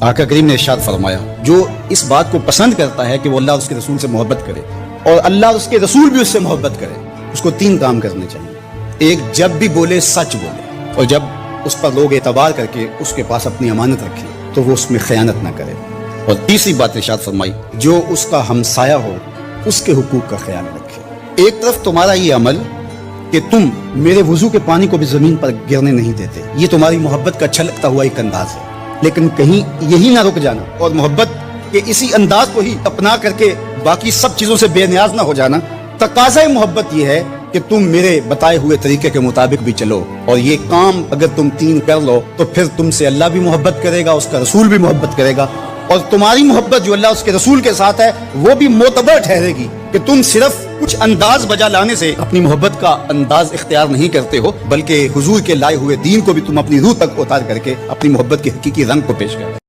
آقا کریم نے ارشاد فرمایا جو اس بات کو پسند کرتا ہے کہ وہ اللہ اور اس کے رسول سے محبت کرے اور اللہ اور اس کے رسول بھی اس سے محبت کرے، اس کو 3 کام کرنے چاہیے۔ ایک، جب بھی بولے سچ بولے، اور جب اس پر لوگ اعتبار کر کے اس کے پاس اپنی امانت رکھے تو وہ اس میں خیانت نہ کرے، اور تیسری بات ارشاد فرمائی جو اس کا ہمسایہ ہو اس کے حقوق کا خیال رکھے۔ ایک طرف تمہارا یہ عمل کہ تم میرے وضو کے پانی کو بھی زمین پر گرنے نہیں دیتے، یہ تمہاری محبت کا چھلکتا ہوا ایک انداز ہے، لیکن کہیں یہی نہ رک جانا اور محبت کے اسی انداز کو ہی اپنا کر کے باقی سب چیزوں سے بے نیاز نہ ہو جانا۔ تقاضۂ محبت یہ ہے کہ تم میرے بتائے ہوئے طریقے کے مطابق بھی چلو، اور یہ کام اگر تم 3 کر لو تو پھر تم سے اللہ بھی محبت کرے گا، اس کا رسول بھی محبت کرے گا، اور تمہاری محبت جو اللہ اس کے رسول کے ساتھ ہے وہ بھی معتبر ٹھہرے گی کہ تم صرف کچھ انداز بجا لانے سے اپنی محبت کا انداز اختیار نہیں کرتے ہو، بلکہ حضور کے لائے ہوئے دین کو بھی تم اپنی روح تک اتار کر کے اپنی محبت کے حقیقی رنگ کو پیش کرتے ہو۔